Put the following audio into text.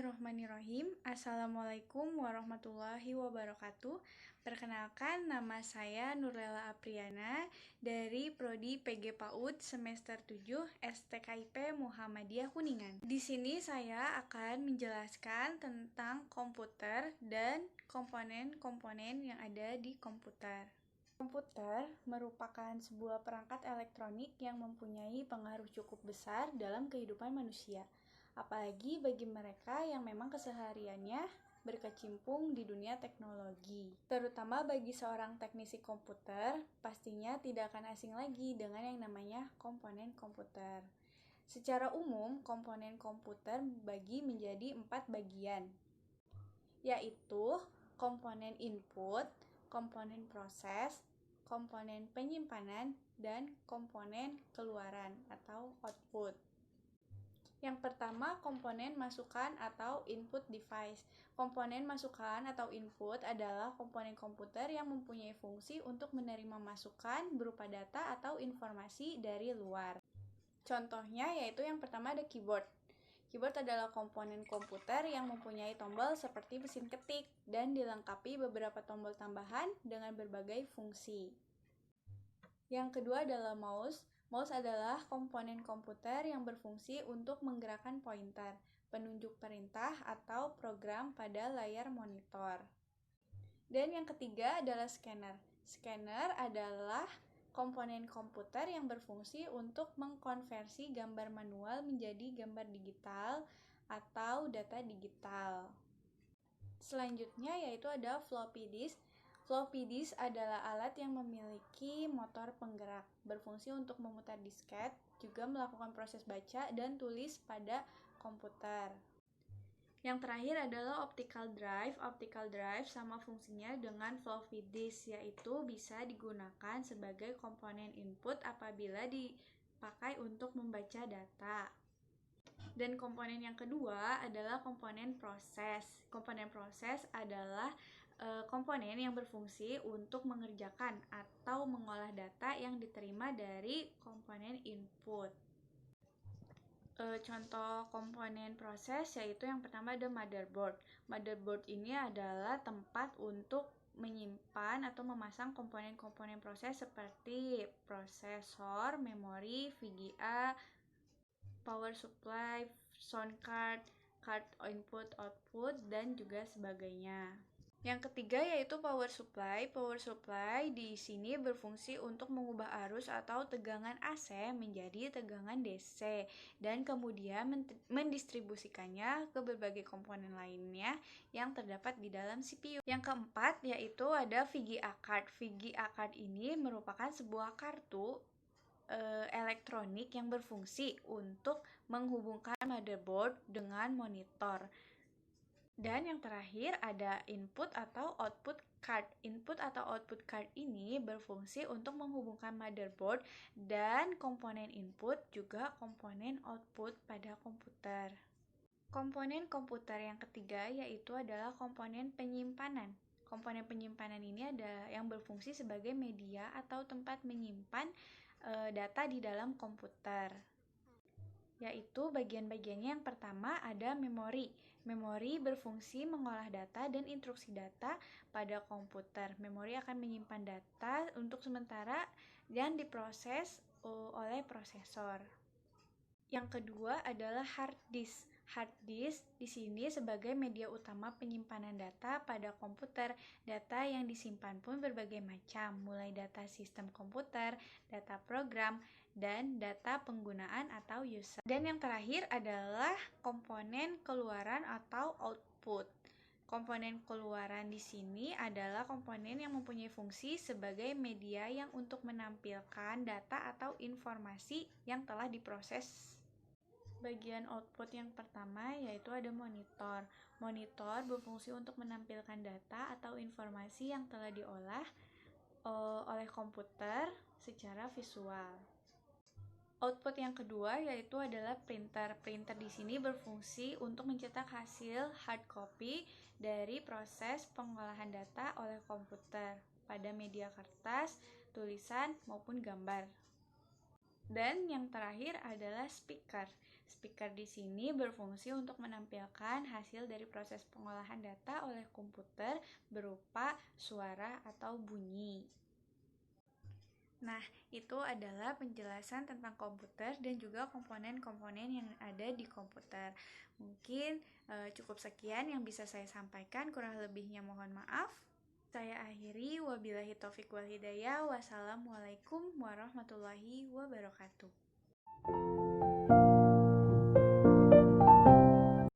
Bismillahirrahmanirrahim. Assalamualaikum warahmatullahi wabarakatuh. Perkenalkan, nama saya Nurlela Apriana dari Prodi PG PAUD semester 7 STKIP Muhammadiyah Kuningan. Di sini saya akan menjelaskan tentang komputer dan komponen-komponen yang ada di komputer. Komputer merupakan sebuah perangkat elektronik yang mempunyai pengaruh cukup besar dalam kehidupan manusia. Apalagi bagi mereka yang memang kesehariannya berkecimpung di dunia teknologi. Terutama bagi seorang teknisi komputer, pastinya tidak akan asing lagi dengan yang namanya komponen komputer. Secara umum, komponen komputer dibagi menjadi 4 bagian, yaitu komponen input, komponen proses, komponen penyimpanan, dan komponen keluaran atau output. Yang pertama, komponen masukan atau input device. Komponen masukan atau input adalah komponen komputer yang mempunyai fungsi untuk menerima masukan berupa data atau informasi dari luar. Contohnya yaitu yang pertama ada keyboard. Keyboard adalah komponen komputer yang mempunyai tombol seperti mesin ketik dan dilengkapi beberapa tombol tambahan dengan berbagai fungsi. Yang kedua adalah mouse. Mouse adalah komponen komputer yang berfungsi untuk menggerakkan pointer, penunjuk perintah atau program pada layar monitor. Dan yang ketiga adalah scanner. Scanner adalah komponen komputer yang berfungsi untuk mengkonversi gambar manual menjadi gambar digital atau data digital. Selanjutnya yaitu ada floppy disk. Floppy disk adalah alat yang memiliki motor penggerak, berfungsi untuk memutar disket, juga melakukan proses baca dan tulis pada komputer. Yang terakhir adalah optical drive. Optical drive sama fungsinya dengan floppy disk, yaitu bisa digunakan sebagai komponen input apabila dipakai untuk membaca data. Dan komponen yang kedua adalah komponen proses. Komponen proses adalah komponen yang berfungsi untuk mengerjakan atau mengolah data yang diterima dari komponen input. Contoh komponen proses yaitu yang pertama ada motherboard. Motherboard ini adalah tempat untuk menyimpan atau memasang komponen-komponen proses seperti prosesor, memori, VGA, power supply, sound card, card input output, dan juga sebagainya. Yang ketiga yaitu power supply. Power supply di sini berfungsi untuk mengubah arus atau tegangan AC menjadi tegangan DC dan kemudian mendistribusikannya ke berbagai komponen lainnya yang terdapat di dalam CPU. Yang keempat yaitu ada VGA card. VGA card ini merupakan sebuah kartu elektronik yang berfungsi untuk menghubungkan motherboard dengan monitor. Dan yang terakhir ada input atau output card. Input atau output card ini berfungsi untuk menghubungkan motherboard dan komponen input juga komponen output pada komputer. Komponen komputer yang ketiga yaitu adalah komponen penyimpanan. Komponen penyimpanan ini ada yang berfungsi sebagai media atau tempat menyimpan data di dalam komputer. Yaitu bagian-bagiannya yang pertama ada memori. Memori berfungsi mengolah data dan instruksi data pada komputer. Memori akan menyimpan data untuk sementara dan diproses oleh prosesor. Yang kedua adalah hard disk. Hard disk di sini sebagai media utama penyimpanan data pada komputer. Data yang disimpan pun berbagai macam, mulai data sistem komputer, data program, dan data penggunaan atau user. Dan yang terakhir adalah komponen keluaran atau output. Komponen keluaran di sini adalah komponen yang mempunyai fungsi sebagai media yang untuk menampilkan data atau informasi yang telah diproses. Bagian output yang pertama yaitu ada monitor. Monitor berfungsi untuk menampilkan data atau informasi yang telah diolah oleh komputer secara visual. Output yang kedua yaitu adalah printer. Printer di sini berfungsi untuk mencetak hasil hard copy dari proses pengolahan data oleh komputer pada media kertas, tulisan, maupun gambar. Dan yang terakhir adalah speaker. Speaker di sini berfungsi untuk menampilkan hasil dari proses pengolahan data oleh komputer berupa suara atau bunyi. Nah, itu adalah penjelasan tentang komputer dan juga komponen-komponen yang ada di komputer. Mungkin cukup sekian yang bisa saya sampaikan, kurang lebihnya mohon maaf. Saya akhiri, wabillahi taufiq wal hidayah. Wassalamualaikum warahmatullahi wabarakatuh.